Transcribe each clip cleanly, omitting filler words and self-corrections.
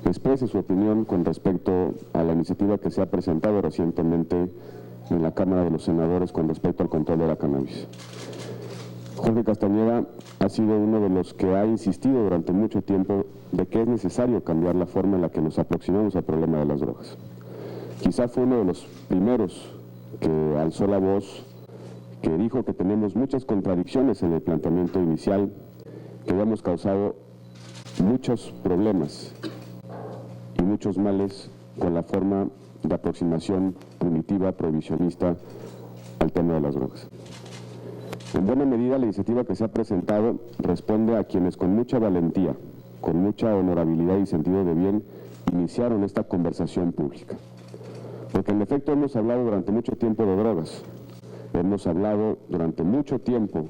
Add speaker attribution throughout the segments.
Speaker 1: exprese su opinión con respecto a la iniciativa que se ha presentado recientemente en la Cámara de los Senadores con respecto al control de la cannabis. Jorge Castañeda ha sido uno de los que ha insistido durante mucho tiempo de que es necesario cambiar la forma en la que nos aproximamos al problema de las drogas. Quizá fue uno de los primeros que alzó la voz, que dijo que tenemos muchas contradicciones en el planteamiento inicial, que habíamos causado muchos problemas y muchos males con la forma de aproximación punitiva, prohibicionista al tema de las drogas. En buena medida, la iniciativa que se ha presentado responde a quienes con mucha valentía, con mucha honorabilidad y sentido de bien, iniciaron esta conversación pública. Porque en efecto hemos hablado durante mucho tiempo de drogas, hemos hablado durante mucho tiempo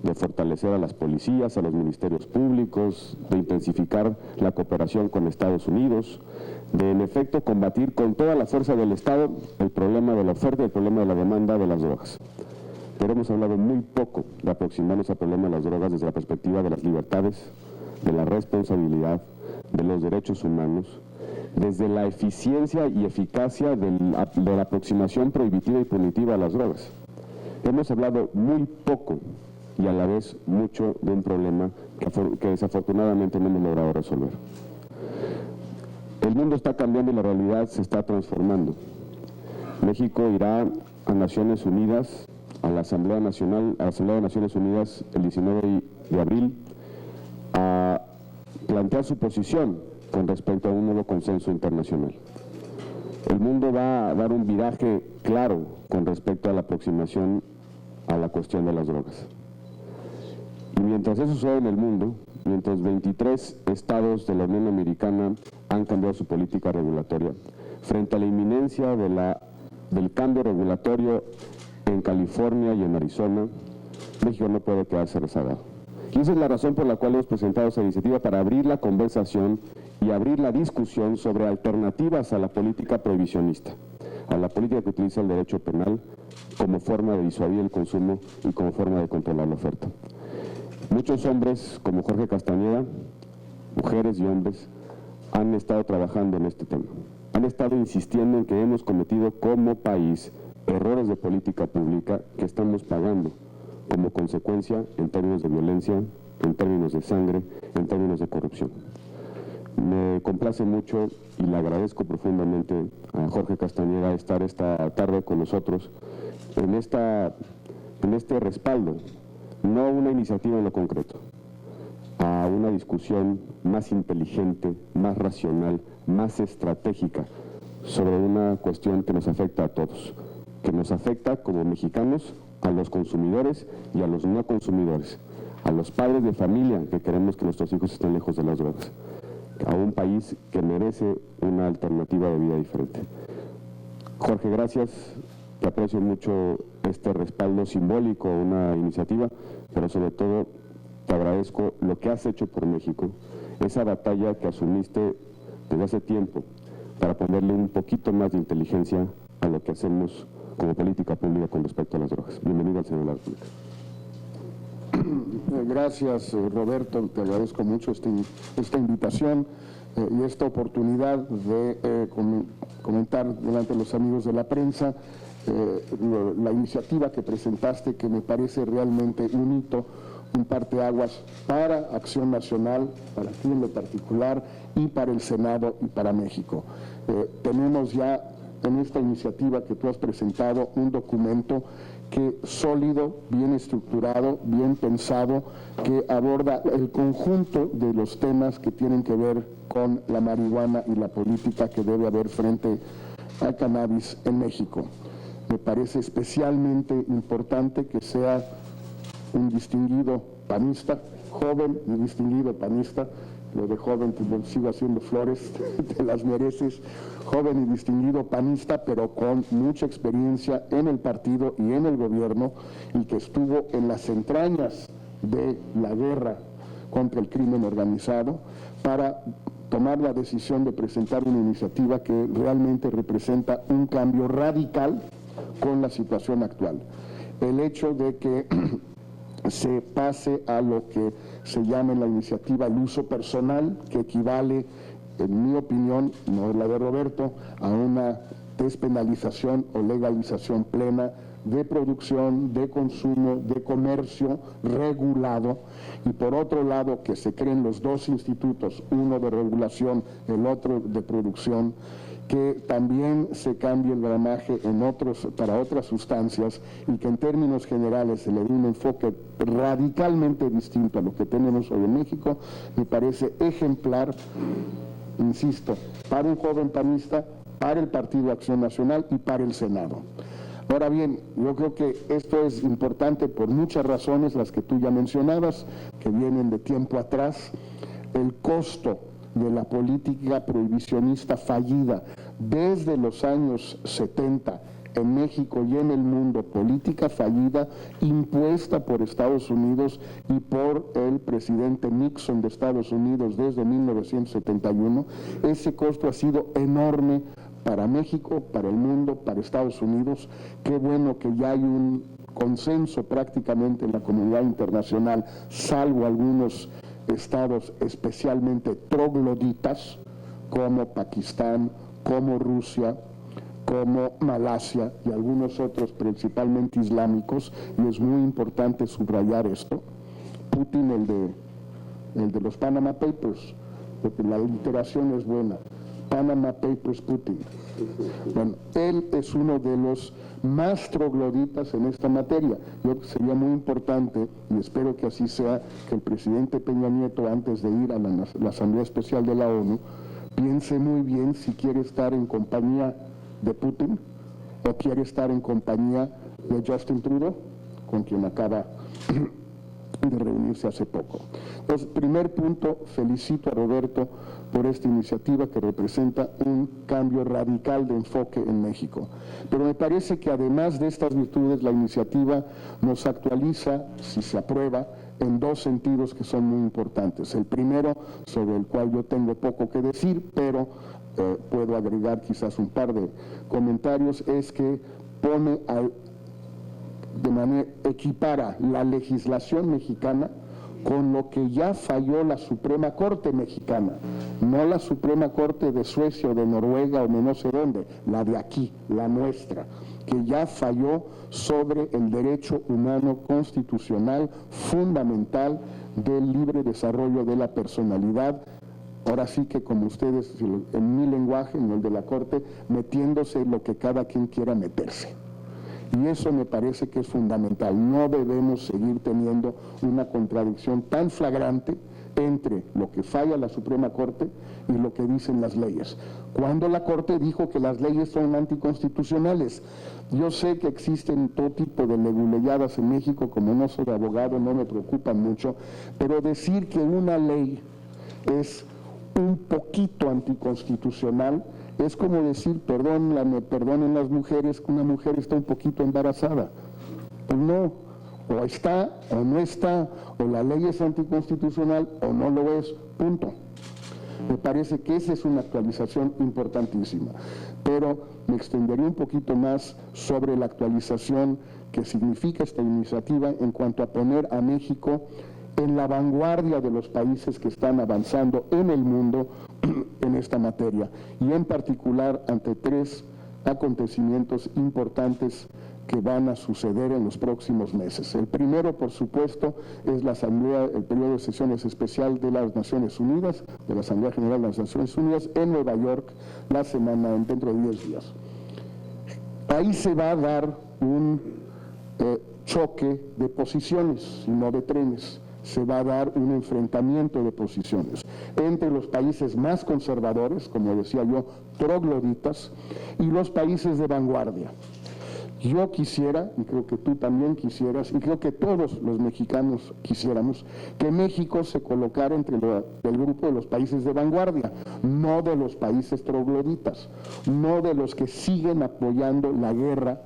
Speaker 1: de fortalecer a las policías, a los ministerios públicos, de intensificar la cooperación con Estados Unidos, de en efecto combatir con toda la fuerza del Estado el problema de la oferta y el problema de la demanda de las drogas. Pero hemos hablado muy poco de aproximarnos al problema de las drogas desde la perspectiva de las libertades, de la responsabilidad, de los derechos humanos, desde la eficiencia y eficacia de la aproximación prohibitiva y punitiva a las drogas. Hemos hablado muy poco y a la vez mucho de un problema que desafortunadamente no hemos logrado resolver. El mundo está cambiando y la realidad se está transformando. México irá a Naciones Unidas, a la Asamblea Nacional, a la Asamblea de Naciones Unidas el 19 de abril, a plantear su posición con respecto a un nuevo consenso internacional. El mundo va a dar un viraje claro con respecto a la aproximación a la cuestión de las drogas. Y mientras eso sucede en el mundo, mientras 23 estados de la Unión Americana han cambiado su política regulatoria, frente a la inminencia del cambio regulatorio en California y en Arizona, México no puede quedarse rezagado. Y esa es la razón por la cual hemos presentado esa iniciativa, para abrir la conversación y abrir la discusión sobre alternativas a la política prohibicionista, a la política que utiliza el derecho penal como forma de disuadir el consumo y como forma de controlar la oferta. Muchos hombres como Jorge Castañeda, mujeres y hombres, han estado trabajando en este tema. Han estado insistiendo en que hemos cometido como país errores de política pública que estamos pagando como consecuencia en términos de violencia, en términos de sangre, en términos de corrupción. Me complace mucho y le agradezco profundamente a Jorge Castañeda estar esta tarde con nosotros en este respaldo, no una iniciativa en lo concreto, a una discusión más inteligente, más racional, más estratégica sobre una cuestión que nos afecta a todos, que nos afecta como mexicanos, a los consumidores y a los no consumidores, a los padres de familia que queremos que nuestros hijos estén lejos de las drogas, a un país que merece una alternativa de vida diferente. Jorge, gracias, te aprecio mucho este respaldo simbólico a una iniciativa, pero sobre todo te agradezco lo que has hecho por México, esa batalla que asumiste desde hace tiempo para ponerle un poquito más de inteligencia a lo que hacemos como política pública con respecto a las drogas. Bienvenido al Senado de la República.
Speaker 2: Gracias, Roberto, te agradezco mucho esta invitación y esta oportunidad de comentar delante de los amigos de la prensa la iniciativa que presentaste, que me parece realmente un hito, un parteaguas para Acción Nacional, para ti en lo particular, y para el Senado y para México. Tenemos ya en esta iniciativa que tú has presentado un documento que sólido, bien estructurado, bien pensado, que aborda el conjunto de los temas que tienen que ver con la marihuana y la política que debe haber frente al cannabis en México. Me parece especialmente importante que sea un distinguido panista, joven y distinguido panista. Lo de joven, pues lo sigo haciendo flores, te las mereces, joven y distinguido panista, pero con mucha experiencia en el partido y en el gobierno, y que estuvo en las entrañas de la guerra contra el crimen organizado, para tomar la decisión de presentar una iniciativa que realmente representa un cambio radical con la situación actual. El hecho de que se pase a lo que se llama en la iniciativa el uso personal, que equivale en mi opinión, no es la de Roberto, a una despenalización o legalización plena de producción, de consumo, de comercio regulado, y por otro lado que se creen los dos institutos, uno de regulación, el otro de producción, que también se cambie el gramaje para otras sustancias y que en términos generales se le dé un enfoque radicalmente distinto a lo que tenemos hoy en México, me parece ejemplar, insisto, para un joven panista, para el Partido Acción Nacional y para el Senado. Ahora bien, yo creo que esto es importante por muchas razones, las que tú ya mencionabas, que vienen de tiempo atrás. El costo de la política prohibicionista fallida desde los años 70 en México y en el mundo, política fallida impuesta por Estados Unidos y por el presidente Nixon de Estados Unidos desde 1971, ese costo ha sido enorme para México, para el mundo, para Estados Unidos. Qué bueno que ya hay un consenso prácticamente en la comunidad internacional, salvo algunos estados especialmente trogloditas, como Pakistán, como Rusia, como Malasia y algunos otros principalmente islámicos, y es muy importante subrayar esto. Putin, el de los Panama Papers, porque la literación es buena. Panama Papers Putin. Bueno, él es uno de los más trogloditas en esta materia. Yo creo que sería muy importante, y espero que así sea, que el presidente Peña Nieto, antes de ir a la Asamblea Especial de la ONU, piense muy bien si quiere estar en compañía de Putin o quiere estar en compañía de Justin Trudeau, con quien acaba de reunirse hace poco. Entonces, primer punto, felicito a Roberto por esta iniciativa que representa un cambio radical de enfoque en México. Pero me parece que además de estas virtudes, la iniciativa nos actualiza, si se aprueba, en dos sentidos que son muy importantes. El primero, sobre el cual yo tengo poco que decir, pero puedo agregar quizás un par de comentarios, es que equipara la legislación mexicana con lo que ya falló la Suprema Corte mexicana, no la Suprema Corte de Suecia o de Noruega o de no sé dónde, la de aquí, la nuestra, que ya falló sobre el derecho humano constitucional fundamental del libre desarrollo de la personalidad. Ahora sí que, como ustedes, en mi lenguaje, en el de la Corte, metiéndose lo que cada quien quiera meterse. Y eso me parece que es fundamental. No debemos seguir teniendo una contradicción tan flagrante entre lo que falla la Suprema Corte y lo que dicen las leyes. Cuando la Corte dijo que las leyes son anticonstitucionales. Yo sé que existen todo tipo de leguleyadas en México, como no soy abogado, no me preocupan mucho, pero decir que una ley es un poquito anticonstitucional es como decir, perdonen las mujeres, que una mujer está un poquito embarazada. Pues no, o está o no está, o la ley es anticonstitucional o no lo es, punto. Me parece que esa es una actualización importantísima. Pero me extendería un poquito más sobre la actualización que significa esta iniciativa en cuanto a poner a México en la vanguardia de los países que están avanzando en el mundo en esta materia, y en particular ante tres acontecimientos importantes que van a suceder en los próximos meses. El primero, por supuesto, es la Asamblea, el periodo de sesiones especial de las Naciones Unidas, de la Asamblea General de las Naciones Unidas en Nueva York, dentro de 10 días. Ahí se va a dar un choque de posiciones y no de trenes. Se va a dar un enfrentamiento de posiciones entre los países más conservadores, como decía yo, trogloditas, y los países de vanguardia. Yo quisiera, y creo que tú también quisieras, y creo que todos los mexicanos quisiéramos, que México se colocara entre el grupo de los países de vanguardia, no de los países trogloditas, no de los que siguen apoyando la guerra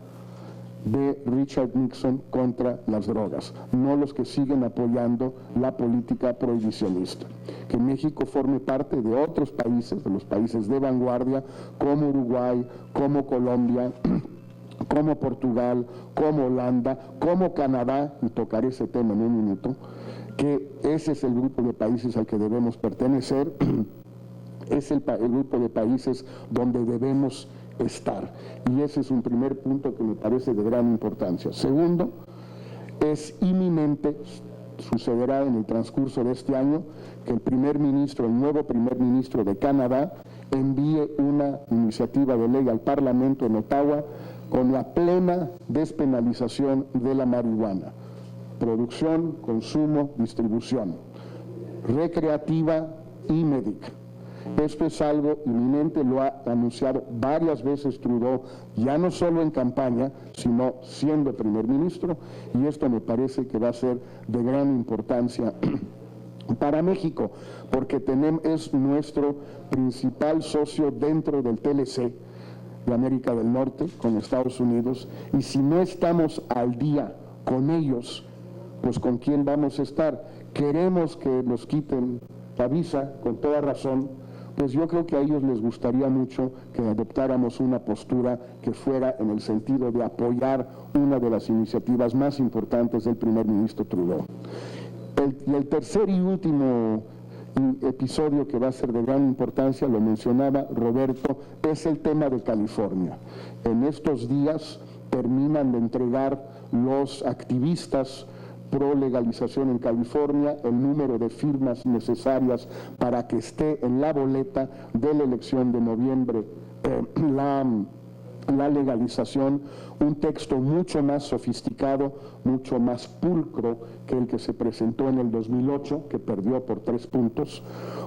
Speaker 2: de Richard Nixon contra las drogas, no los que siguen apoyando la política prohibicionista. Que México forme parte de otros países, de los países de vanguardia, como Uruguay, como Colombia, como Portugal, como Holanda, como Canadá, y tocaré ese tema en un minuto, que ese es el grupo de países al que debemos pertenecer, es el grupo de países donde debemos estar. Y ese es un primer punto que me parece de gran importancia. Segundo, es inminente, sucederá en el transcurso de este año, que el nuevo primer ministro de Canadá envíe una iniciativa de ley al Parlamento en Ottawa con la plena despenalización de la marihuana. Producción, consumo, distribución, recreativa y médica. Esto es algo inminente, lo ha anunciado varias veces Trudeau, ya no solo en campaña, sino siendo primer ministro, y esto me parece que va a ser de gran importancia para México, porque es nuestro principal socio dentro del TLC de América del Norte con Estados Unidos, y si no estamos al día con ellos, pues ¿con quién vamos a estar? Queremos que nos quiten la visa, con toda razón, pues yo creo que a ellos les gustaría mucho que adoptáramos una postura que fuera en el sentido de apoyar una de las iniciativas más importantes del primer ministro Trudeau. El tercer y último episodio que va a ser de gran importancia, lo mencionaba Roberto, es el tema de California. En estos días terminan de entregar los activistas pro legalización en California el número de firmas necesarias para que esté en la boleta de la elección de noviembre la legalización, un texto mucho más sofisticado, mucho más pulcro que el que se presentó en el 2008, que perdió por 3 puntos,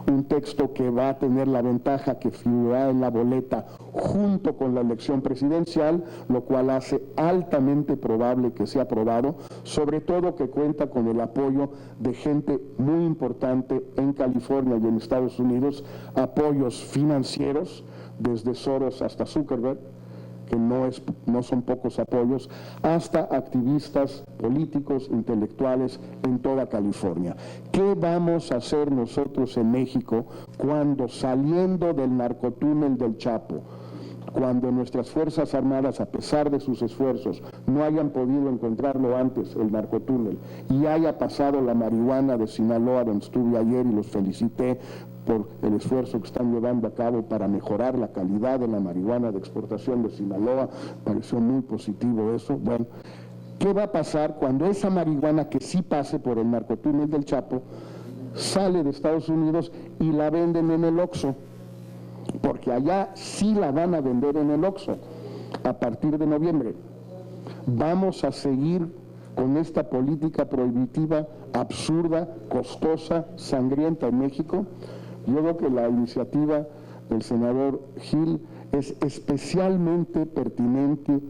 Speaker 2: un texto que va a tener la ventaja que figurará en la boleta junto con la elección presidencial, lo cual hace altamente probable que sea aprobado, sobre todo que cuenta con el apoyo de gente muy importante en California y en Estados Unidos, apoyos financieros, desde Soros hasta Zuckerberg, que no son pocos apoyos, hasta activistas políticos, intelectuales en toda California. ¿Qué vamos a hacer nosotros en México cuando, saliendo del narcotúnel del Chapo, cuando nuestras Fuerzas Armadas, a pesar de sus esfuerzos, no hayan podido encontrarlo antes, el narcotúnel, y haya pasado la marihuana de Sinaloa, donde estuve ayer y los felicité por el esfuerzo que están llevando a cabo para mejorar la calidad de la marihuana de exportación de Sinaloa? Pareció muy positivo eso. Bueno, ¿qué va a pasar cuando esa marihuana que sí pase por el narcotúnel del Chapo sale de Estados Unidos y la venden en el Oxxo? Porque allá sí la van a vender en el Oxxo a partir de noviembre. Vamos a seguir con esta política prohibitiva absurda, costosa, sangrienta en México. Yo creo que la iniciativa del senador Gil es especialmente pertinente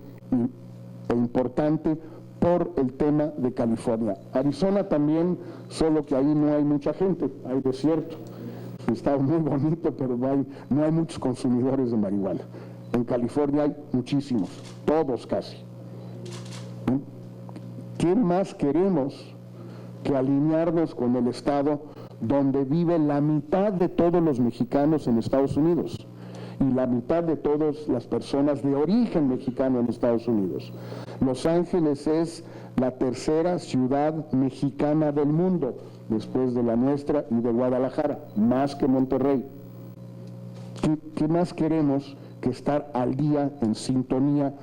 Speaker 2: e importante por el tema de California. Arizona también, solo que ahí no hay mucha gente, hay desierto. Está muy bonito, pero no hay muchos consumidores de marihuana. En California hay muchísimos, todos casi. ¿Qué más queremos que alinearnos con el estado donde vive la mitad de todos los mexicanos en Estados Unidos y la mitad de todas las personas de origen mexicano en Estados Unidos? Los Ángeles es la tercera ciudad mexicana del mundo, después de la nuestra y de Guadalajara, más que Monterrey. ¿Qué más queremos que estar al día, en sintonía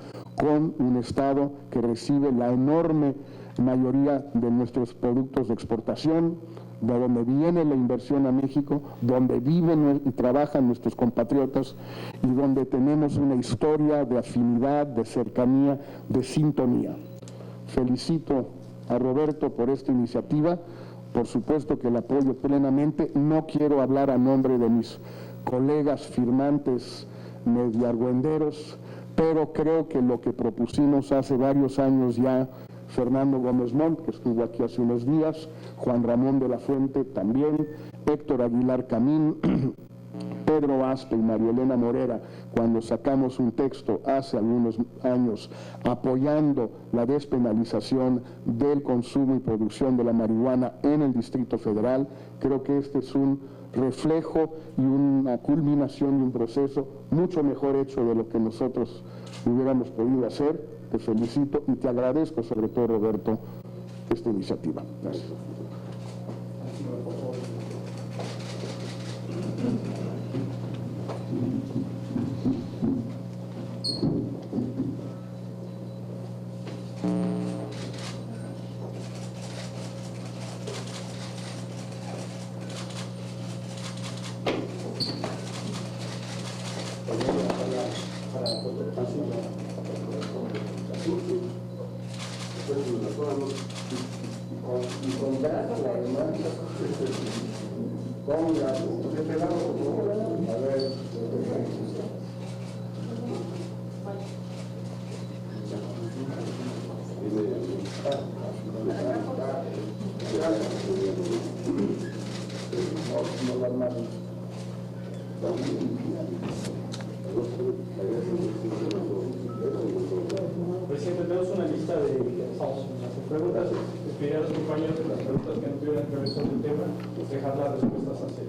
Speaker 2: con un estado que recibe la enorme mayoría de nuestros productos de exportación, de donde viene la inversión a México, donde viven y trabajan nuestros compatriotas y donde tenemos una historia de afinidad, de cercanía, de sintonía? Felicito a Roberto por esta iniciativa. Por supuesto que la apoyo plenamente. No quiero hablar a nombre de mis colegas firmantes mediargüenderos, pero creo que lo que propusimos hace varios años ya, Fernando Gómez Montt, que estuvo aquí hace unos días, Juan Ramón de la Fuente también, Héctor Aguilar Camín, Pedro Aspe y María Elena Morera, cuando sacamos un texto hace algunos años apoyando la despenalización del consumo y producción de la marihuana en el Distrito Federal, creo que este es un reflejo y una culminación de un proceso mucho mejor hecho de lo que nosotros hubiéramos podido hacer. Te felicito y te agradezco, sobre todo, Roberto, esta iniciativa. Gracias.
Speaker 3: Presidente, tenemos una lista de preguntas. Pedir a los compañeros que las preguntas que no tuvieran que ver sobre el tema, dejar las respuestas a hacer.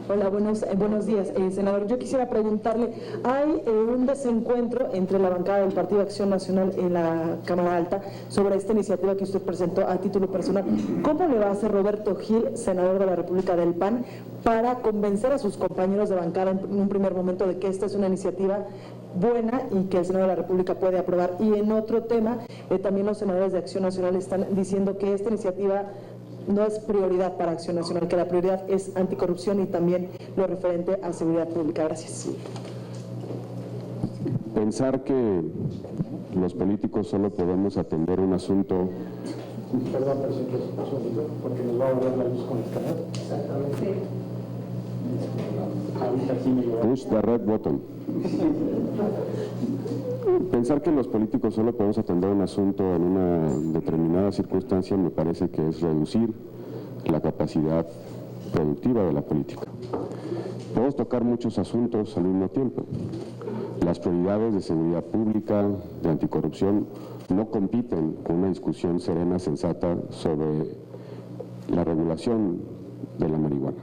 Speaker 4: Hola, buenos días. Senador, yo quisiera preguntarle, hay un desencuentro entre la bancada del Partido Acción Nacional en la Cámara Alta sobre esta iniciativa que usted presentó a título personal. ¿Cómo le va a hacer Roberto Gil, senador de la República del PAN, para convencer a sus compañeros de bancada en un primer momento de que esta es una iniciativa buena y que el Senado de la República puede aprobar? Y en otro tema, también los senadores de Acción Nacional están diciendo que esta iniciativa no es prioridad para Acción Nacional, que la prioridad es anticorrupción y también lo referente a seguridad pública. Gracias.
Speaker 1: Pensar que los políticos solo podemos atender un asunto.
Speaker 3: Perdón, presidente, un segundito, porque nos va a volver la luz con el canal. Exactamente. Ahorita aquí me lo...
Speaker 1: Push the red button. Pensar que los políticos solo podemos atender un asunto en una determinada circunstancia me parece que es reducir la capacidad productiva de la política. Podemos tocar muchos asuntos al mismo tiempo. Las prioridades de seguridad pública, de anticorrupción, no compiten con una discusión serena, sensata sobre la regulación de la marihuana.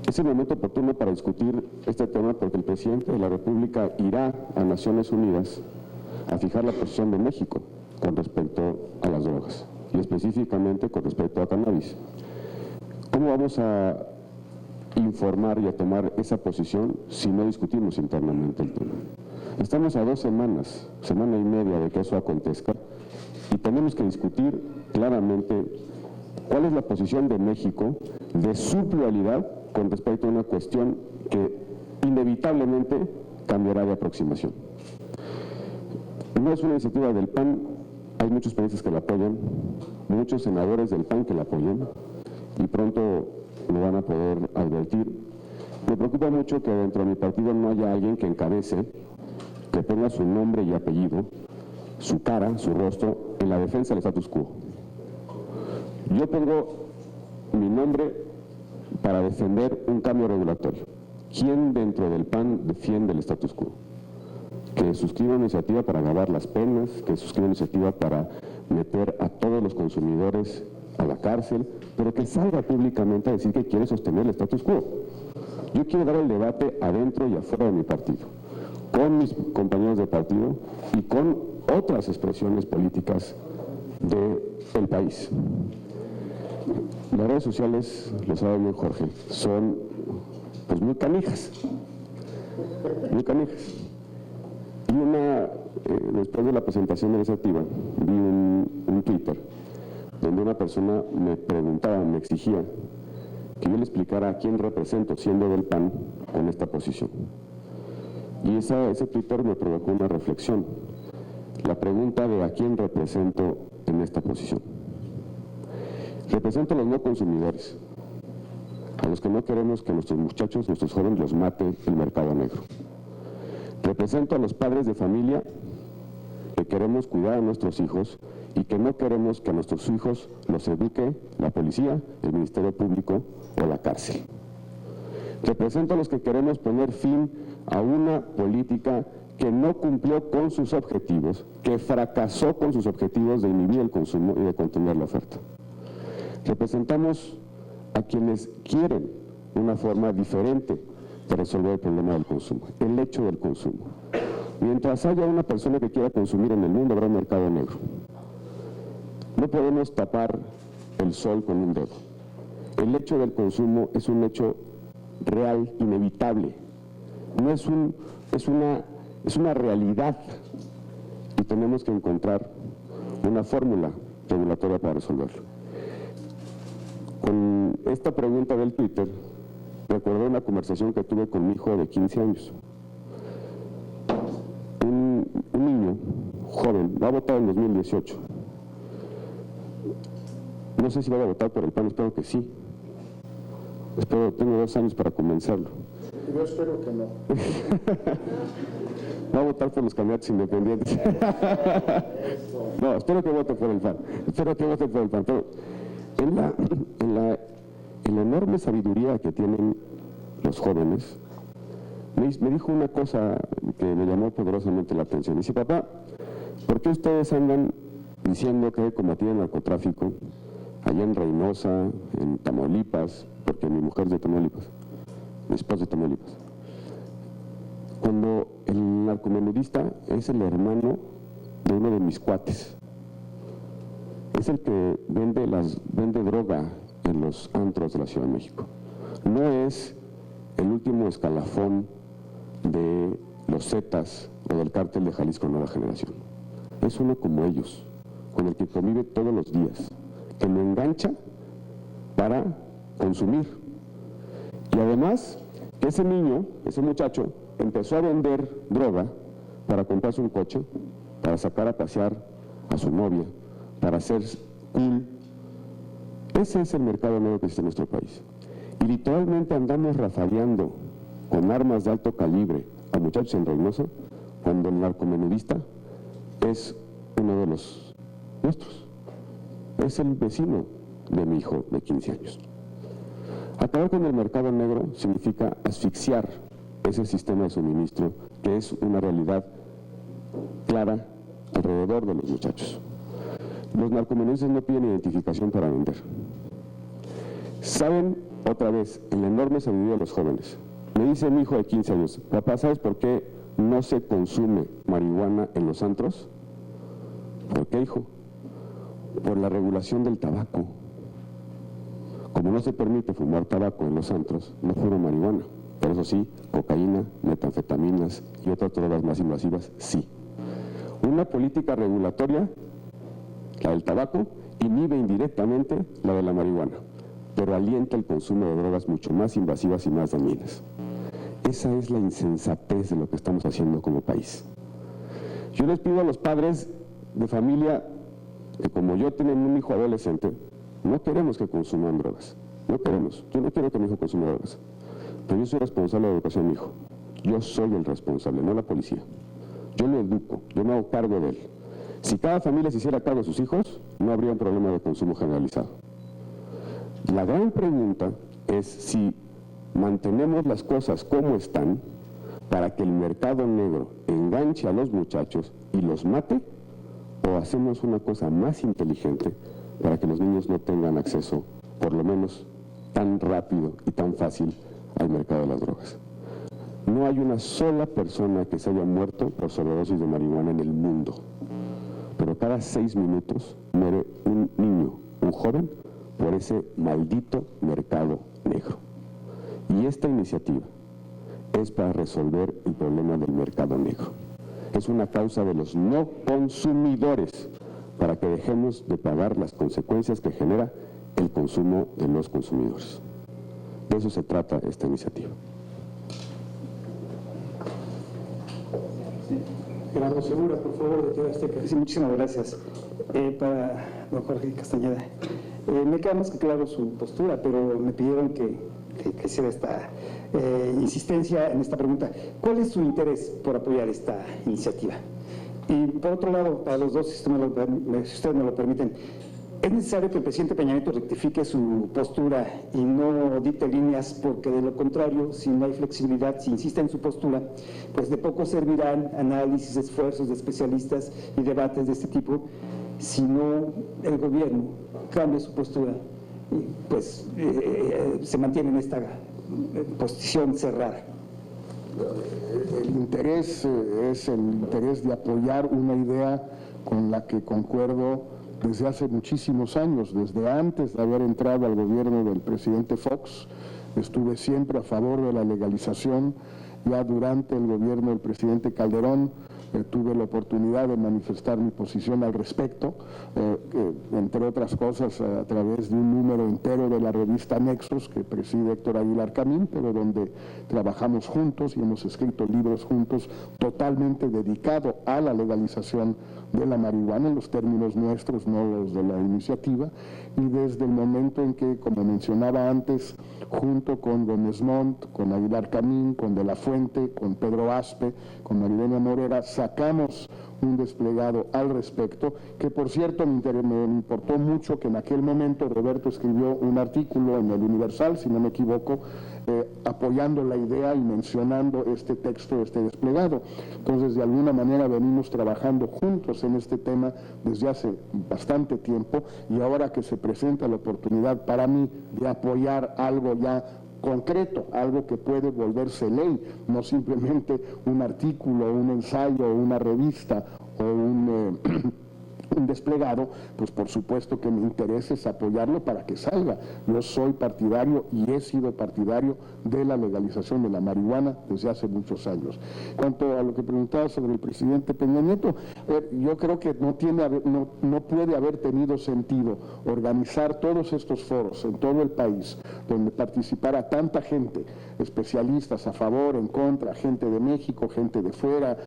Speaker 1: Es el momento oportuno para discutir este tema porque el presidente de la República irá a Naciones Unidas a fijar la posición de México con respecto a las drogas y específicamente con respecto a cannabis. ¿Cómo vamos a informar y a tomar esa posición si no discutimos internamente el tema? Estamos a 2 semanas, semana y media de que eso acontezca y tenemos que discutir claramente cuál es la posición de México, de su pluralidad con respecto a una cuestión que inevitablemente cambiará de aproximación. No es una iniciativa del PAN, hay muchos países que la apoyan, muchos senadores del PAN que la apoyan y pronto lo van a poder advertir. Me preocupa mucho que dentro de mi partido no haya alguien que encabece, que ponga su nombre y apellido, su cara, su rostro, en la defensa del status quo. Yo pongo mi nombre para defender un cambio regulatorio. ¿Quién dentro del PAN defiende el status quo? Que suscriba una iniciativa para agravar las penas, que suscriba una iniciativa para meter a todos los consumidores a la cárcel, pero que salga públicamente a decir que quiere sostener el status quo. Yo quiero dar el debate adentro y afuera de mi partido, con mis compañeros de partido y con otras expresiones políticas del país. Las redes sociales, lo sabe bien Jorge, son pues muy canijas. Y después de la presentación de la iniciativa, vi un Twitter donde una persona me preguntaba, me exigía que yo le explicara a quién represento, siendo del PAN, con esta posición. Y ese Twitter me provocó una reflexión. La pregunta de a quién represento en esta posición. Represento a los no consumidores, a los que no queremos que nuestros muchachos, nuestros jóvenes los mate el mercado negro. Represento a los padres de familia que queremos cuidar a nuestros hijos y que no queremos que a nuestros hijos los eduque la policía, el Ministerio Público o la cárcel. Represento a los que queremos poner fin a una política que no cumplió con sus objetivos, que fracasó con sus objetivos de inhibir el consumo y de contener la oferta. Representamos a quienes quieren una forma diferente de resolver el problema del consumo, el hecho del consumo. Mientras haya una persona que quiera consumir en el mundo, habrá un mercado negro. No podemos tapar el sol con un dedo. El hecho del consumo es un hecho real, inevitable. No es una realidad y tenemos que encontrar una fórmula regulatoria para resolverlo. Con esta pregunta del Twitter, recordé una conversación que tuve con mi hijo de 15 años. Un niño joven, va a votar en 2018. No sé si va a votar por el PAN, espero que sí. Tengo 2 años para convencerlo.
Speaker 2: Yo espero que no.
Speaker 1: Va a votar por los candidatos independientes. No, espero que vote por el PAN. Espero que vote por el PAN. Pero en la enorme sabiduría que tienen los jóvenes, me dijo una cosa que me llamó poderosamente la atención. Dice, papá, ¿por qué ustedes andan diciendo que combatir el narcotráfico allá en Reynosa, en Tamaulipas, porque mi mujer es de Tamaulipas, mi esposa es de Tamaulipas, cuando el narcomenudista es el hermano de uno de mis cuates? Es el que vende droga en los antros de la Ciudad de México. No es el último escalafón de los Zetas o del cártel de Jalisco Nueva Generación. Es uno como ellos, con el que convive todos los días, que lo engancha para consumir. Y además, ese niño, ese muchacho, empezó a vender droga para comprarse un coche, para sacar a pasear a su novia, para ser cool. Ese es el mercado negro que existe en nuestro país. Y literalmente andamos rafaleando con armas de alto calibre a muchachos en Reynosa, cuando el narcomenudista es uno de los nuestros. Es el vecino de mi hijo de 15 años. Acabar con el mercado negro significa asfixiar ese sistema de suministro que es una realidad clara alrededor de los muchachos. Los narcomenudistas no piden identificación para vender. Saben, otra vez, en la enorme sabiduría de los jóvenes. Me dice mi hijo de 15 años, papá, ¿sabes por qué no se consume marihuana en los antros? ¿Por qué, hijo? Por la regulación del tabaco. Como no se permite fumar tabaco en los antros, no fumo marihuana. Pero eso sí, cocaína, metanfetaminas y otras drogas más invasivas, sí. Una política regulatoria, la del tabaco, inhibe indirectamente la de la marihuana, pero alienta el consumo de drogas mucho más invasivas y más dañinas. Esa es la insensatez de lo que estamos haciendo como país. Yo les pido a los padres de familia que, como yo, tienen un hijo adolescente, no queremos que consuman drogas. No queremos. Yo no quiero que mi hijo consuma drogas. Pero yo soy responsable de la educación de mi hijo. Yo soy el responsable, no la policía. Yo lo educo, yo me hago cargo de él. Si cada familia se hiciera cargo de sus hijos, no habría un problema de consumo generalizado. La gran pregunta es si mantenemos las cosas como están para que el mercado negro enganche a los muchachos y los mate, o hacemos una cosa más inteligente para que los niños no tengan acceso, por lo menos tan rápido y tan fácil, al mercado de las drogas. No hay una sola persona que se haya muerto por sobredosis de marihuana en el mundo, pero cada 6 minutos muere un niño, un joven, por ese maldito mercado negro. Y esta iniciativa es para resolver el problema del mercado negro. Es una causa de los no consumidores, para que dejemos de pagar las consecuencias que genera el consumo de los consumidores. De eso se trata esta iniciativa.
Speaker 5: Gerardo Segura, por favor, de TV Azteca.
Speaker 6: Sí, muchísimas gracias. Para don Jorge Castañeda, me queda más que claro su postura, pero me pidieron que hiciera esta insistencia en esta pregunta. ¿Cuál es su interés por apoyar esta iniciativa? Y por otro lado, para los dos, si ustedes me lo permiten, ¿es necesario que el presidente Peña Nieto rectifique su postura y no dicte líneas? Porque de lo contrario, si no hay flexibilidad, si insiste en su postura, pues de poco servirán análisis, esfuerzos de especialistas y debates de este tipo, si no el gobierno cambia su postura, pues se mantiene en esta posición cerrada.
Speaker 2: El interés es el interés de apoyar una idea con la que concuerdo desde hace muchísimos años. Desde antes de haber entrado al gobierno del presidente Fox, estuve siempre a favor de la legalización. Ya durante el gobierno del presidente Calderón tuve la oportunidad de manifestar mi posición al respecto, entre otras cosas a través de un número entero de la revista Nexos, que preside Héctor Aguilar Camín, pero donde trabajamos juntos y hemos escrito libros juntos totalmente dedicado a la legalización de la marihuana en los términos nuestros, no los de la iniciativa, y desde el momento en que, como mencionaba antes, junto con Gómez Montt, con Aguilar Camín, con De la Fuente, con Pedro Aspe, con Marilena Morera, sacamos un desplegado al respecto, que por cierto me importó mucho que en aquel momento Roberto escribió un artículo en el Universal, si no me equivoco, apoyando la idea y mencionando este texto, este desplegado. Entonces, de alguna manera venimos trabajando juntos en este tema desde hace bastante tiempo, y ahora que se presenta la oportunidad para mí de apoyar algo ya concreto, algo que puede volverse ley, no simplemente un artículo, un ensayo, una revista o un desplegado, pues por supuesto que mi interés es apoyarlo para que salga. Yo soy partidario y he sido partidario de la legalización de la marihuana desde hace muchos años. Cuanto a lo que preguntaba sobre el presidente Peña Nieto, yo creo que no puede haber tenido sentido organizar todos estos foros en todo el país, donde participara tanta gente, especialistas a favor, en contra, gente de México, gente de fuera,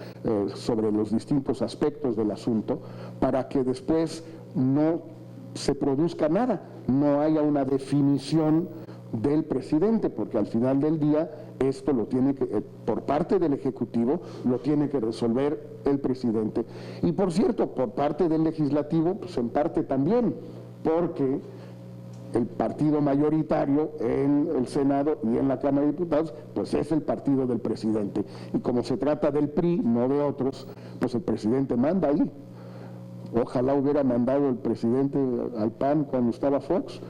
Speaker 2: sobre los distintos aspectos del asunto, para que después no se produzca nada, no haya una definición del presidente, porque al final del día esto lo tiene que, por parte del Ejecutivo, lo tiene que resolver el presidente. Y por cierto, por parte del Legislativo, pues en parte también, porque el partido mayoritario en el Senado y en la Cámara de Diputados, pues es el partido del presidente. Y como se trata del PRI, no de otros, pues el presidente manda ahí. Ojalá hubiera mandado el presidente al PAN cuando estaba Fox.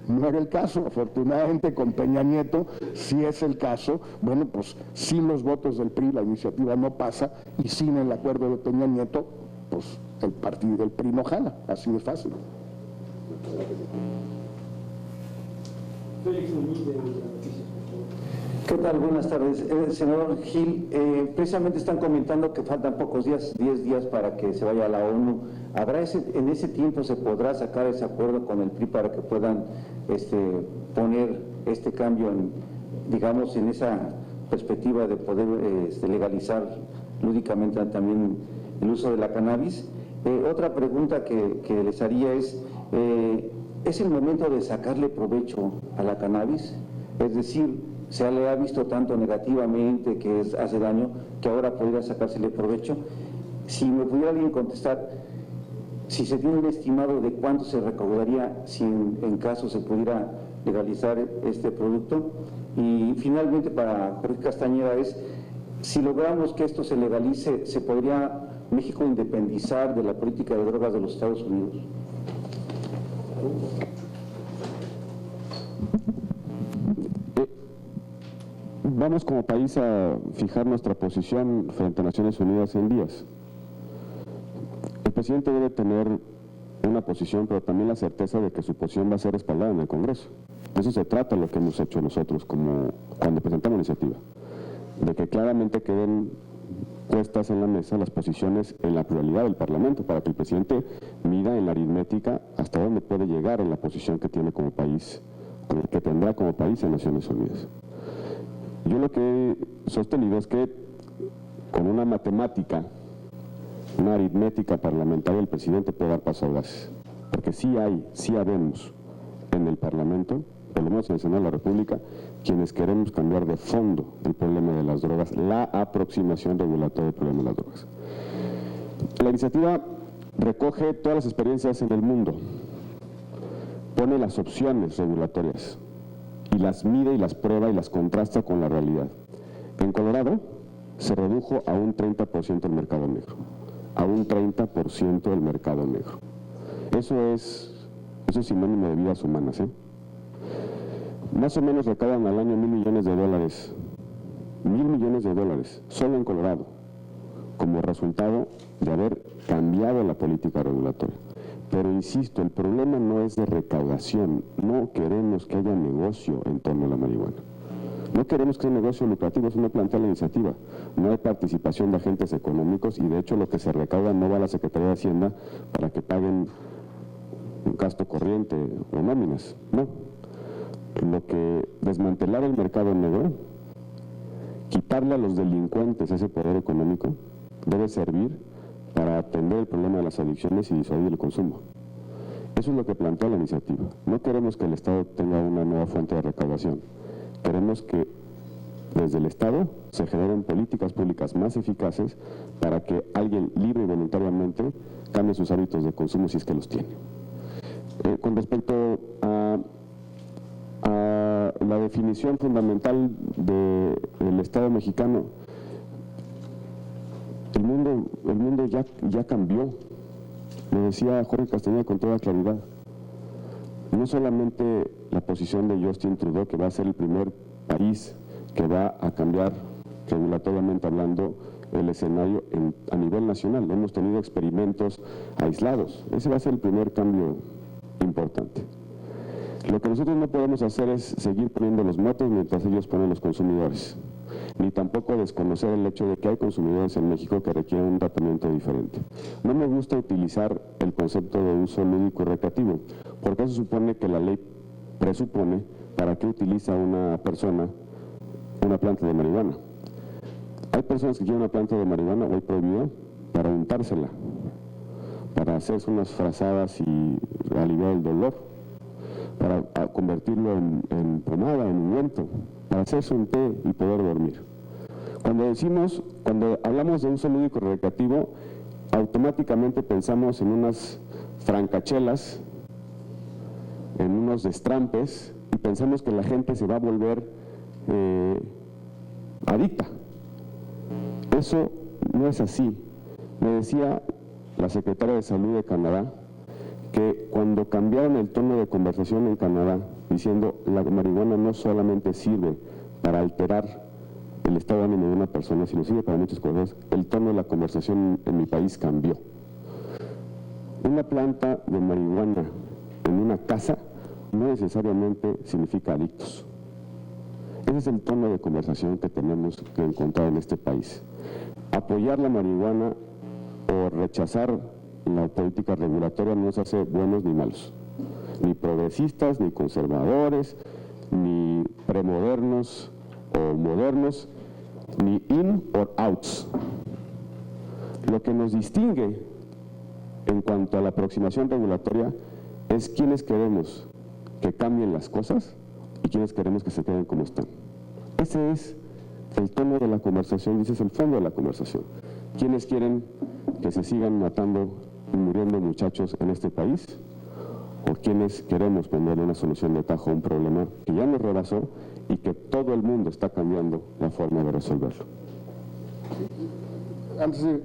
Speaker 2: No era el caso. Afortunadamente con Peña Nieto sí es el caso. Bueno, pues sin los votos del PRI la iniciativa no pasa, y sin el acuerdo de Peña Nieto, pues el partido del PRI no jala. Así de fácil.
Speaker 3: Félix Muñiz de Noticias.
Speaker 7: ¿Qué tal? Buenas tardes. Senador Gil, precisamente están comentando que faltan pocos días, 10 días para que se vaya a la ONU. ¿En ese tiempo se podrá sacar ese acuerdo con el PRI para que puedan poner este cambio, digamos, en esa perspectiva de poder legalizar lúdicamente también el uso de la cannabis? Otra pregunta que les haría ¿es el momento de sacarle provecho a la cannabis? Es decir, se le ha visto tanto negativamente que hace daño, que ahora podría sacársele provecho. Si me pudiera alguien contestar, si se tiene un estimado de cuánto se recaudaría si en caso se pudiera legalizar este producto. Y finalmente, para Jorge Castañeda, si logramos que esto se legalice, ¿se podría México independizar de la política de drogas de los Estados Unidos?
Speaker 1: Vamos como país a fijar nuestra posición frente a Naciones Unidas en días. El presidente debe tener una posición, pero también la certeza de que su posición va a ser respaldada en el Congreso. De eso se trata lo que hemos hecho nosotros cuando presentamos la iniciativa, de que claramente queden puestas en la mesa las posiciones en la pluralidad del Parlamento, para que el presidente mida en la aritmética hasta dónde puede llegar en la posición que tiene como país, que tendrá como país en Naciones Unidas. Yo lo que he sostenido es que con una matemática, una aritmética parlamentaria, el presidente puede dar paso audaz, porque sí habemos en el Parlamento, por lo menos en el Senado de la República, quienes queremos cambiar de fondo el problema de las drogas, la aproximación regulatoria del problema de las drogas. La iniciativa recoge todas las experiencias en el mundo, pone las opciones regulatorias y las mide y las prueba y las contrasta con la realidad. En Colorado se redujo a un 30% el mercado negro, a un 30% del mercado negro. Eso es sinónimo de vidas humanas, ¿eh? Más o menos recaudan al año $1,000 millones, $1,000 millones solo en Colorado, como resultado de haber cambiado la política regulatoria. Pero insisto, el problema no es de recaudación, no queremos que haya negocio en torno a la marihuana. No queremos que sea un negocio lucrativo, eso no plantea la iniciativa. No hay participación de agentes económicos y de hecho lo que se recauda no va a la Secretaría de Hacienda para que paguen un gasto corriente o nóminas, no. Lo que desmantelar el mercado negro, quitarle a los delincuentes ese poder económico, debe servir para atender el problema de las adicciones y disuadir el consumo. Eso es lo que plantea la iniciativa. No queremos que el Estado tenga una nueva fuente de recaudación. Queremos que desde el Estado se generen políticas públicas más eficaces para que alguien libre y voluntariamente cambie sus hábitos de consumo si es que los tiene. Con respecto a la definición fundamental del Estado mexicano, el mundo ya cambió. Lo decía Jorge Castañeda con toda claridad. No solamente la posición de Justin Trudeau, que va a ser el primer país que va a cambiar regulatoriamente hablando el escenario a nivel nacional. Hemos tenido experimentos aislados. Ese va a ser el primer cambio importante. Lo que nosotros no podemos hacer es seguir poniendo los motes mientras ellos ponen los consumidores, ni tampoco desconocer el hecho de que hay consumidores en México que requieren un tratamiento diferente. No me gusta utilizar el concepto de uso lúdico y recreativo, porque eso supone que la ley presupone para qué utiliza una persona una planta de marihuana. Hay personas que quieren una planta de marihuana hoy prohibida para untársela, para hacerse unas frazadas y aliviar el dolor, para convertirlo en pomada, en ungüento, para hacerse un té y poder dormir. Cuando hablamos de uso lúdico recreativo, automáticamente pensamos en unas francachelas, en unos destrampes, y pensamos que la gente se va a volver adicta. Eso no es así. Me decía la secretaria de Salud de Canadá que cuando cambiaron el tono de conversación en Canadá, diciendo la marihuana no solamente sirve para alterar el estado de ánimo de una persona, sino sirve para muchas cosas, el tono de la conversación en mi país cambió. Una planta de marihuana en una casa no necesariamente significa adictos. Ese es el tono de conversación que tenemos que encontrar en este país. Apoyar la marihuana o rechazar la política regulatoria no nos hace buenos ni malos, ni progresistas, ni conservadores, ni premodernos o modernos, ni in or outs. Lo que nos distingue en cuanto a la aproximación regulatoria es quiénes queremos que cambien las cosas y quiénes queremos que se queden como están. Ese es el tono de la conversación y ese es el fondo de la conversación. ¿Quiénes quieren que se sigan matando y muriendo muchachos en este país? ¿O quienes queremos ponerle una solución de tajo a un problema que ya nos rebasó y que todo el mundo está cambiando la forma de resolverlo?
Speaker 2: Antes de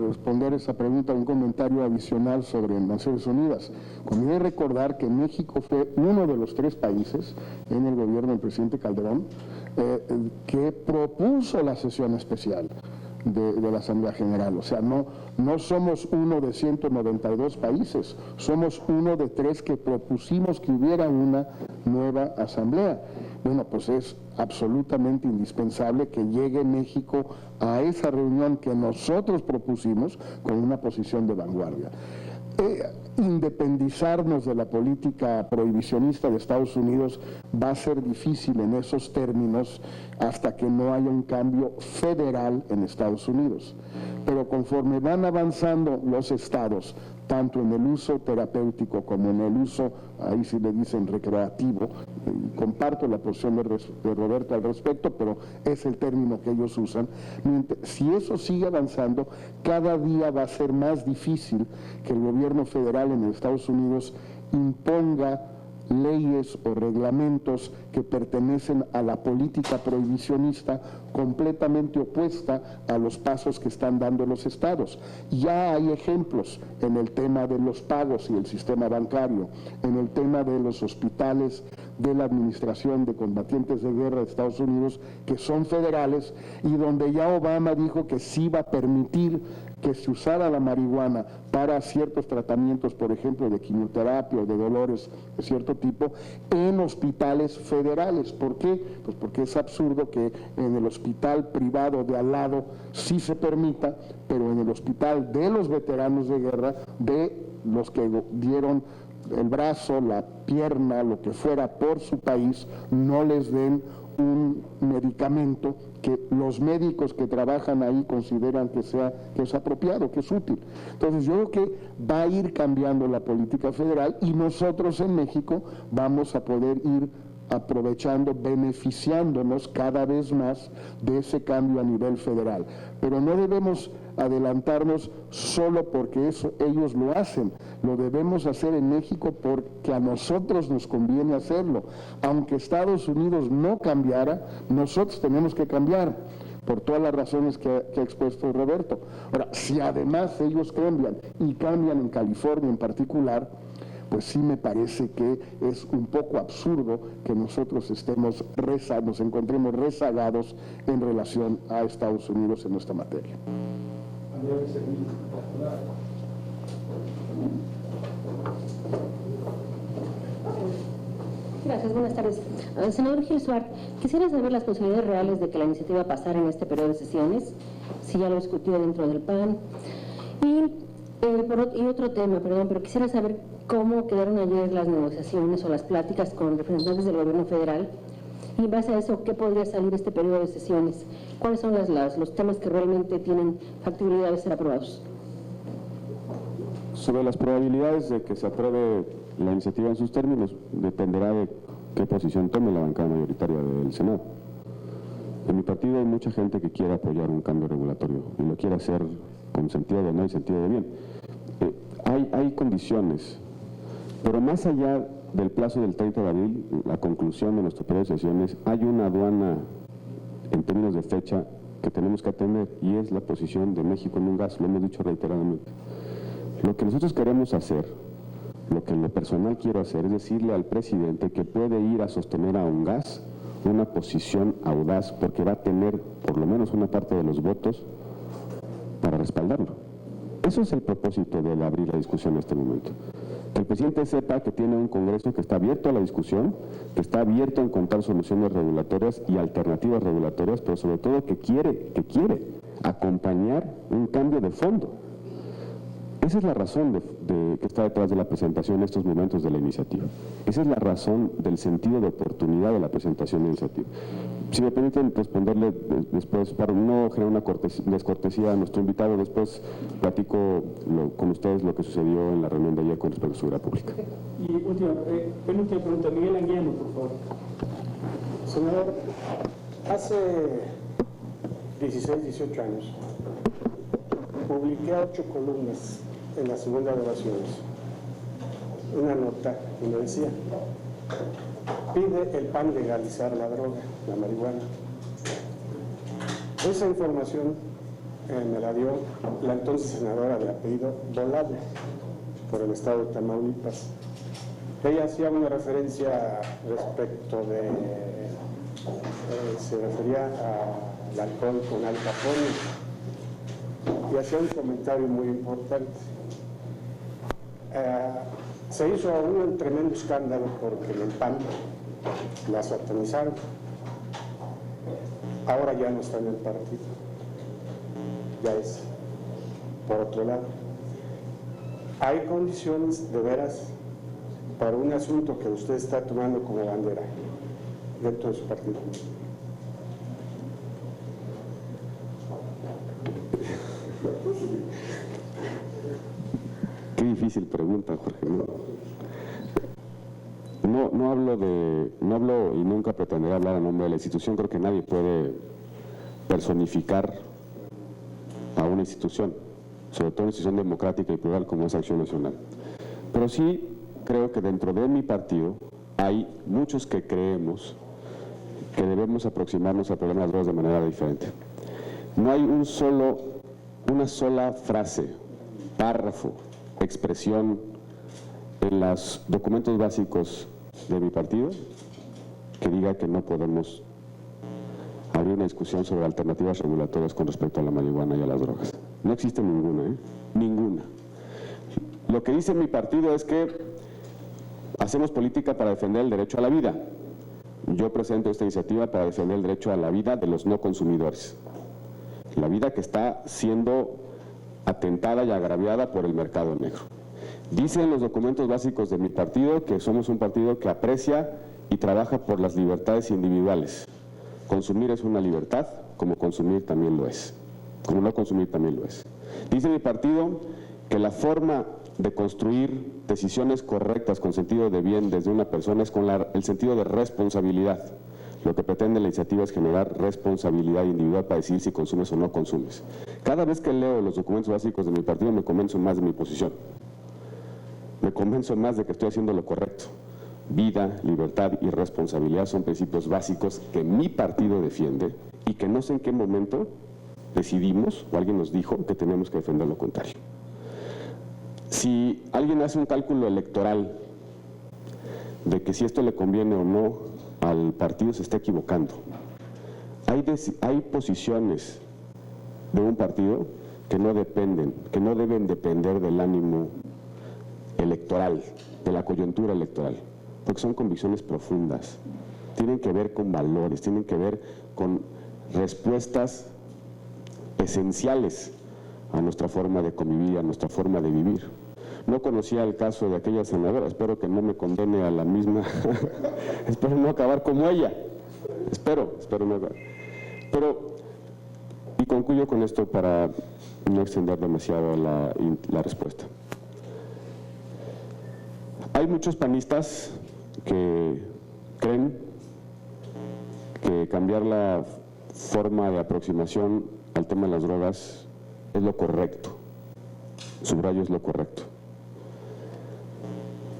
Speaker 2: responder esa pregunta, un comentario adicional sobre Naciones Unidas. Conviene recordar que México fue uno de los 3 países en el gobierno del presidente Calderón que propuso la sesión especial de la Asamblea General. O sea, no somos uno de 192 países, somos uno de 3 que propusimos que hubiera una nueva Asamblea. Bueno, pues es absolutamente indispensable que llegue México a esa reunión que nosotros propusimos con una posición de vanguardia. Independizarnos de la política prohibicionista de Estados Unidos va a ser difícil en esos términos hasta que no haya un cambio federal en Estados Unidos. Pero conforme van avanzando los estados, tanto en el uso terapéutico como en el uso, ahí sí le dicen recreativo, comparto la posición de Roberto al respecto, pero es el término que ellos usan. Si eso sigue avanzando, cada día va a ser más difícil que el gobierno federal en Estados Unidos imponga leyes o reglamentos que pertenecen a la política prohibicionista completamente opuesta a los pasos que están dando los estados. Ya hay ejemplos en el tema de los pagos y el sistema bancario, en el tema de los hospitales de la Administración de Combatientes de Guerra de Estados Unidos, que son federales, y donde ya Obama dijo que sí va a permitir que se usara la marihuana para ciertos tratamientos, por ejemplo, de quimioterapia o de dolores de cierto tipo, en hospitales federales. ¿Por qué? Pues porque es absurdo que en el hospital privado de al lado sí se permita, pero en el hospital de los veteranos de guerra, de los que dieron el brazo, la pierna, lo que fuera por su país, no les den un medicamento que los médicos que trabajan ahí consideran que es apropiado, que es útil. Entonces yo creo que va a ir cambiando la política federal y nosotros en México vamos a poder ir aprovechando, beneficiándonos cada vez más de ese cambio a nivel federal. Pero no debemos adelantarnos solo porque ellos lo hacen, lo debemos hacer en México porque a nosotros nos conviene hacerlo. Aunque Estados Unidos no cambiara, nosotros tenemos que cambiar, por todas las razones que ha expuesto Roberto. Ahora, si además ellos cambian, y cambian en California en particular, pues sí me parece que es un poco absurdo que nosotros nos encontremos rezagados en relación a Estados Unidos en esta materia.
Speaker 8: Gracias, buenas tardes. Senador Gil Suart, quisiera saber las posibilidades reales de que la iniciativa pasara en este periodo de sesiones, si ya lo discutió dentro del PAN. Y otro tema, pero quisiera saber cómo quedaron ayer las negociaciones o las pláticas con representantes del gobierno federal, y en base a eso, ¿qué podría salir de este periodo de sesiones? ¿Cuáles son los temas que realmente tienen factibilidad de ser aprobados?
Speaker 1: Sobre las probabilidades de que se apruebe la iniciativa en sus términos, dependerá de qué posición tome la bancada mayoritaria del Senado. En mi partido hay mucha gente que quiere apoyar un cambio regulatorio y lo quiere hacer con sentido de honor y sentido de bien. Hay condiciones, pero más allá del plazo del 30 de abril, la conclusión de nuestro periodo de sesiones, hay una aduana en términos de fecha que tenemos que atender, y es la posición de México en un gas, lo hemos dicho reiteradamente. Lo que nosotros queremos hacer, lo que en lo personal quiero hacer, es decirle al presidente que puede ir a sostener a un gas una posición audaz, porque va a tener por lo menos una parte de los votos para respaldarlo. Eso es el propósito de abrir la discusión en este momento. Que el presidente sepa que tiene un Congreso que está abierto a la discusión, que está abierto a encontrar soluciones regulatorias y alternativas regulatorias, pero sobre todo que quiere acompañar un cambio de fondo. Esa es la razón que está detrás de la presentación en estos momentos de la iniciativa. Esa es la razón del sentido de oportunidad de la presentación de la iniciativa. Si me permiten responderle después, para no generar una descortesía a nuestro invitado, después platico con ustedes lo que sucedió en la reunión de ayer con respecto a seguridad pública.
Speaker 5: Y penúltima pregunta, Miguel Anguiano, por favor.
Speaker 9: Senador, hace 16, 18 años publiqué 8 columnas en la segunda de Ovaciones, una nota donde decía: pide el PAN legalizar la droga, la marihuana. Esa información me la dio la entonces senadora de apellido Volado, por el estado de Tamaulipas. Ella hacía una referencia respecto de, se refería al alcohol con Al Capone, y hacía un comentario muy importante. Se hizo un tremendo escándalo porque en el PAN la satanizaron. Ahora ya no está en el partido, ya es por otro lado. Hay condiciones de veras para un asunto que usted está tomando como bandera dentro de su partido.
Speaker 1: Qué difícil pregunta, Jorge. No hablo y nunca pretenderé hablar a nombre de la institución. Creo que nadie puede personificar a una institución, sobre todo una institución democrática y plural como es Acción Nacional. Pero sí creo que dentro de mi partido hay muchos que creemos que debemos aproximarnos al problema de las drogas de manera diferente. No hay una sola frase, párrafo, expresión en los documentos básicos de mi partido que diga que no podemos abrir una discusión sobre alternativas regulatorias con respecto a la marihuana y a las drogas. No existe ninguna, ninguna. Lo que dice mi partido es que hacemos política para defender el derecho a la vida. Yo presento esta iniciativa para defender el derecho a la vida de los no consumidores. La vida que está siendo atentada y agraviada por el mercado negro. Dicen los documentos básicos de mi partido que somos un partido que aprecia y trabaja por las libertades individuales. Consumir es una libertad, como consumir también lo es. Como no consumir también lo es. Dice mi partido que la forma de construir decisiones correctas con sentido de bien desde una persona es con el sentido de responsabilidad. Lo que pretende la iniciativa es generar responsabilidad individual para decidir si consumes o no consumes. Cada vez que leo los documentos básicos de mi partido me convenzo más de mi posición. Me convenzo más de que estoy haciendo lo correcto. Vida, libertad y responsabilidad son principios básicos que mi partido defiende y que no sé en qué momento decidimos o alguien nos dijo que tenemos que defender lo contrario. Si alguien hace un cálculo electoral de que si esto le conviene o no al partido, se está equivocando. Hay posiciones de un partido que no deben depender del ánimo electoral, de la coyuntura electoral, porque son convicciones profundas, tienen que ver con valores, tienen que ver con respuestas esenciales a nuestra forma de convivir, a nuestra forma de vivir. No conocía el caso de aquella senadora, espero que no me condene a la misma, espero no acabar como ella, espero no acabar. Y concluyo con esto para no extender demasiado la respuesta. Hay muchos panistas que creen que cambiar la forma de aproximación al tema de las drogas es lo correcto, subrayo es lo correcto.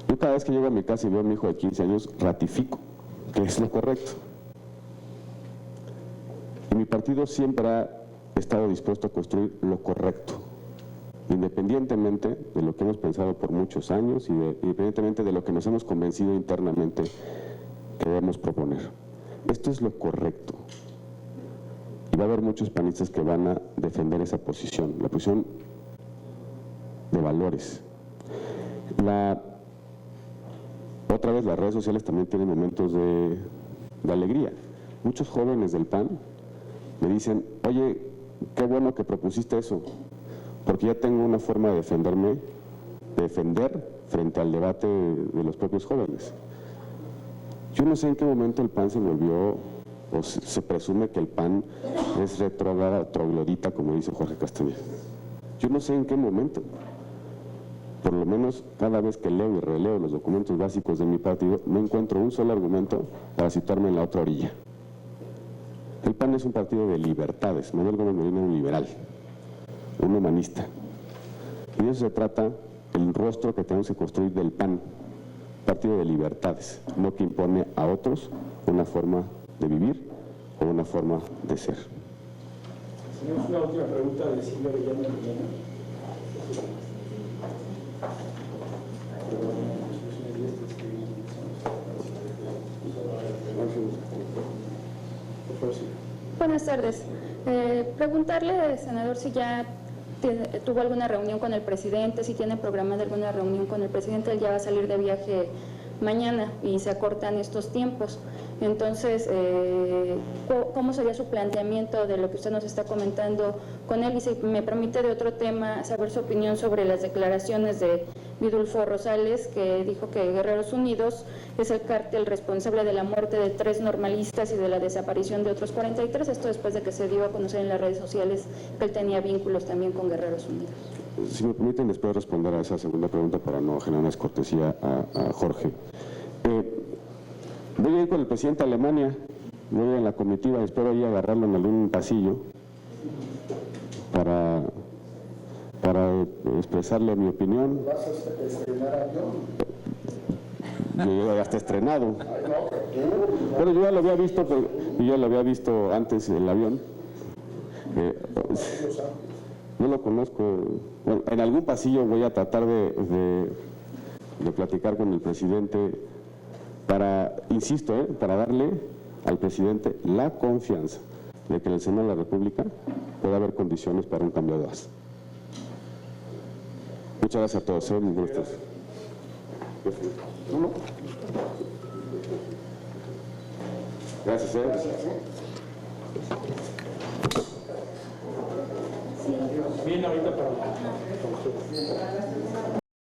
Speaker 1: Yo cada vez que llego a mi casa y veo a mi hijo de 15 años, ratifico que es lo correcto. Y mi partido siempre ha estado dispuesto a construir lo correcto, independientemente de lo que hemos pensado por muchos años y independientemente de lo que nos hemos convencido internamente que debemos proponer. Esto es lo correcto. Y va a haber muchos panistas que van a defender esa posición, la posición de valores. Otra vez, las redes sociales también tienen momentos de alegría. Muchos jóvenes del PAN me dicen, oye, qué bueno que propusiste eso, porque ya tengo una forma de defender frente al debate de los propios jóvenes. Yo no sé en qué momento el PAN se volvió, o se presume que el PAN es retrógrada, troglodita, como dice Jorge Castañeda. Yo no sé en qué momento. Por lo menos cada vez que leo y releo los documentos básicos de mi partido, no encuentro un solo argumento para situarme en la otra orilla. El PAN es un partido de libertades. Manuel Gómez Molina es un liberal, un humanista. Y de eso se trata el rostro que tenemos que construir del PAN, partido de libertades, no que impone a otros una forma de vivir o una forma de ser.
Speaker 3: Tenemos una última pregunta de Silvia Orellana.
Speaker 10: Buenas tardes. Preguntarle, senador, si ya tuvo alguna reunión con el presidente, si tiene programada alguna reunión con el presidente. Él ya va a salir de viaje mañana y se acortan estos tiempos. Entonces, ¿cómo sería su planteamiento de lo que usted nos está comentando con él? Y si me permite, de otro tema, saber su opinión sobre las declaraciones de Vidulfo Rosales, que dijo que Guerreros Unidos es el cártel responsable de la muerte de 3 normalistas y de la desaparición de otros 43, esto después de que se dio a conocer en las redes sociales que él tenía vínculos también con Guerreros Unidos.
Speaker 1: Si me permiten, después responder a esa segunda pregunta para no generar una descortesía a Jorge. Voy a ir con el presidente de Alemania, voy en la comitiva, espero ahí agarrarlo en algún pasillo para expresarle mi opinión.
Speaker 2: ¿Vas a estrenar avión?
Speaker 1: Yo ya está estrenado. Bueno, yo ya lo había visto, antes el avión. No lo conozco. Bueno, en algún pasillo voy a tratar de platicar con el presidente para, insisto, para darle al presidente la confianza de que en el Senado de la República pueda haber condiciones para un cambio de gas. Muchas gracias a todos. Muy gustos. Gracias.
Speaker 3: Bien, ahorita para...